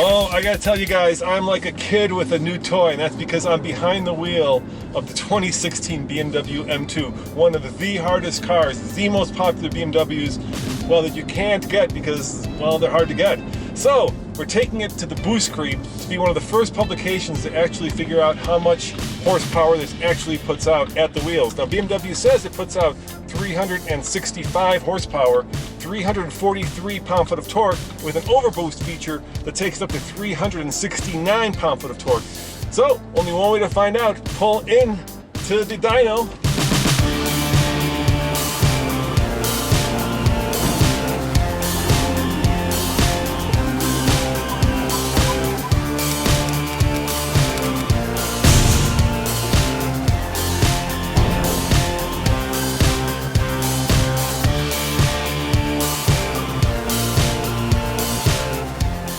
Oh, I gotta tell you guys, I'm like a kid with a new toy, and that's because I'm behind the wheel of the 2016 BMW M2, one of the hardest cars, the most popular BMWs, well, that you can't get because, well, they're hard to get. So, we're taking it to the Boost Creep to be one of the first publications to actually figure out how much horsepower this actually puts out at the wheels. Now, BMW says it puts out 365 horsepower, 343 pound-foot of torque with an overboost feature that takes it up to 369 pound-foot of torque. So, only one way to find out, pull in to the dyno.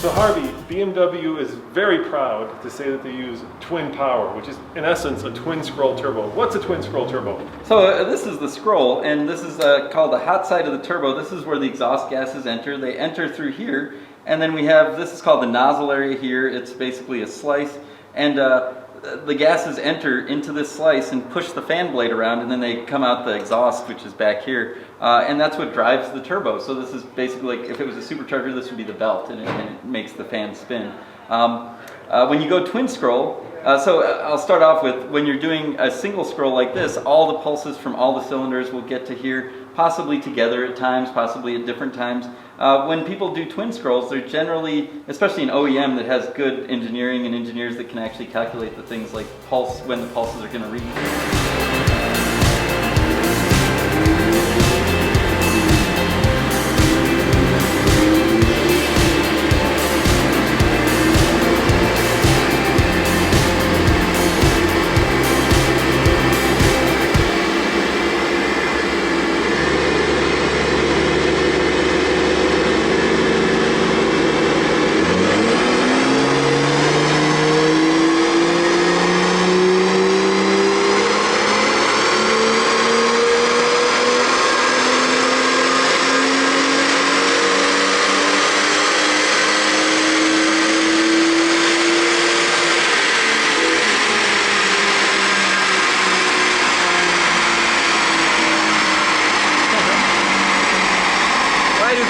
So Harvey, BMW is very proud to say that they use twin power, which is in essence a twin scroll turbo. What's a twin scroll turbo? So this is the scroll, and this is called the hot side of the turbo. This is where the exhaust gases enter. They enter through here, and then we have, this is called the nozzle area here. It's basically a slice, and the gases enter into this slice and push the fan blade around, and then they come out the exhaust, which is back here, and that's what drives the turbo. So this is basically like, if it was a supercharger, this would be the belt, and it makes the fan spin. When you go twin scroll, so I'll start off with, when you're doing a single scroll like this, all the pulses from all the cylinders will get to here, possibly together at times, possibly at different times. When people do twin scrolls, they're generally, especially an OEM that has good engineering and engineers that can actually calculate the things like pulse, when the pulses are going to read.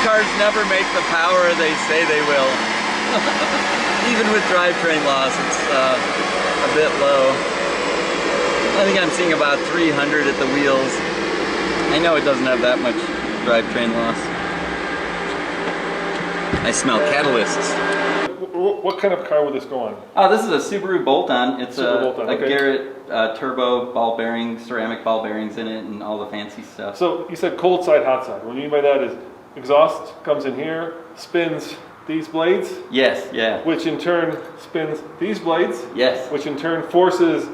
Cars never make the power they say they will. Even with drivetrain loss, it's a bit low. I think I'm seeing about 300 at the wheels. I know it doesn't have that much drivetrain loss. I smell catalysts. What kind of car would this go on? This is a Subaru bolt-on. It's a okay. Garrett turbo ball bearings, ceramic ball bearings in it, and all the fancy stuff. So you said cold side, hot side. What you mean by that is exhaust comes in here, spins these blades. Yes, yeah. Which in turn spins these blades. Yes. Which in turn forces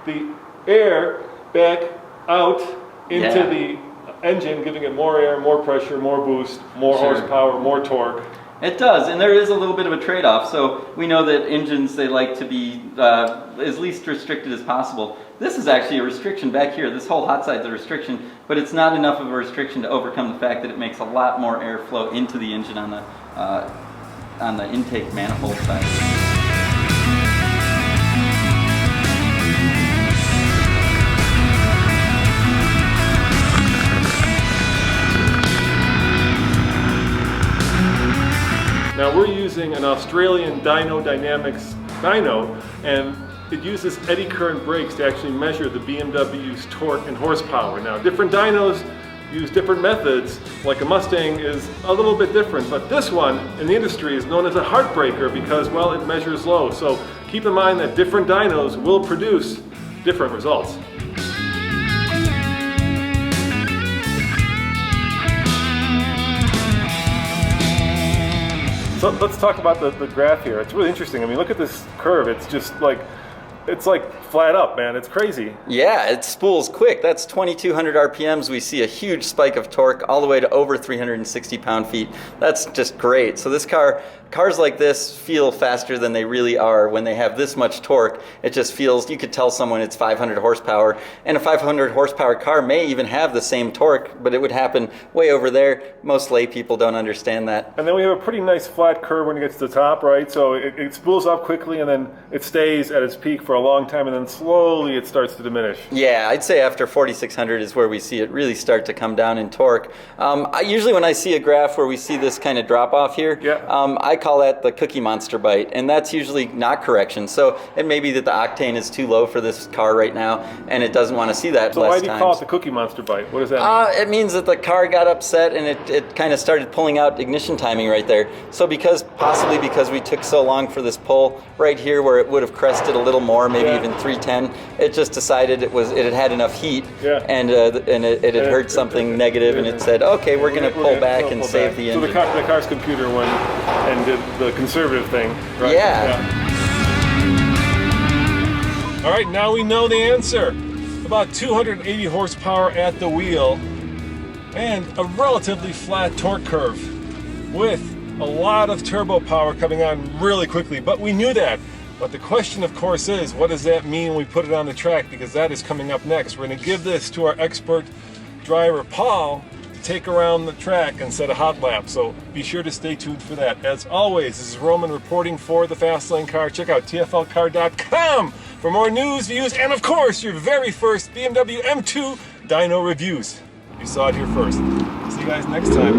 the air back out into the engine, giving it more air, more pressure, more boost, more horsepower, more torque. It does, and there is a little bit of a trade-off. So we know that engines, they like to be as least restricted as possible. This is actually a restriction back here. This whole hot side's a restriction, but it's not enough of a restriction to overcome the fact that it makes a lot more airflow into the engine on the intake manifold side. Now we're using an Australian Dyno Dynamics dyno, and it uses eddy current brakes to actually measure the BMW's torque and horsepower. Now different dynos use different methods, like a Mustang is a little bit different, but this one in the industry is known as a heartbreaker because, well, it measures low. So keep in mind that different dynos will produce different results. So let's talk about the graph here. It's really interesting. I mean, look at this curve. It's just like it's like flat up, man. It's crazy. Yeah, it spools quick. That's 2,200 RPMs. We see a huge spike of torque all the way to over 360 pound-feet. That's just great. So this cars like this feel faster than they really are when they have this much torque. It just feels, you could tell someone it's 500 horsepower. And a 500 horsepower car may even have the same torque, but it would happen way over there. Most lay people don't understand that. And then we have a pretty nice flat curve when it gets to the top, right? So it spools up quickly and then it stays at its peak for a long time and then slowly it starts to diminish. Yeah, I'd say after 4,600 is where we see it really start to come down in torque. Usually when I see a graph where we see this kind of drop off here, I call that the Cookie Monster bite, and that's usually not correction. So it may be that the octane is too low for this car right now and it doesn't want to see that. So why do you call it the Cookie Monster bite? What does that mean? It means that the car got upset and it kind of started pulling out ignition timing right there. So possibly because we took so long for this pull right here where it would have crested a little more, maybe even 310, it just decided it had had enough heat and it had heard something negative and it said, okay, we're going to pull back and save the engine. So the car's computer went and did the conservative thing, right? Yeah. All right, now we know the answer. About 280 horsepower at the wheel and a relatively flat torque curve with a lot of turbo power coming on really quickly, but we knew that. But the question, of course, is what does that mean when we put it on the track? Because that is coming up next. We're going to give this to our expert driver, Paul, to take around the track and set a hot lap. So be sure to stay tuned for that. As always, this is Roman reporting for the Fast Lane Car. Check out tflcar.com for more news, views, and of course, your very first BMW M2 Dyno reviews. You saw it here first. See you guys next time.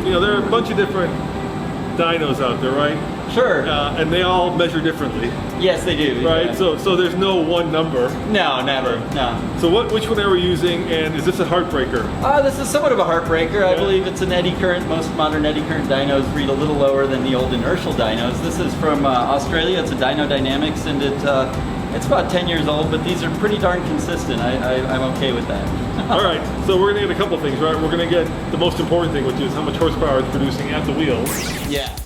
You know, there are a bunch of different dynos out there, right? Sure. And they all measure differently. Yes, they do. Right? Yeah. So there's no one number. No, never. No. So which one are we using, and is this a heartbreaker? This is somewhat of a heartbreaker. I believe it's an eddy current. Most modern eddy current dynos read a little lower than the old inertial dynos. This is from Australia. It's a Dyno Dynamics, and it's about 10 years old, but these are pretty darn consistent. I'm okay with that. All right, so we're going to get a couple things, right? We're going to get the most important thing, which is how much horsepower it's producing at the wheels. Yeah.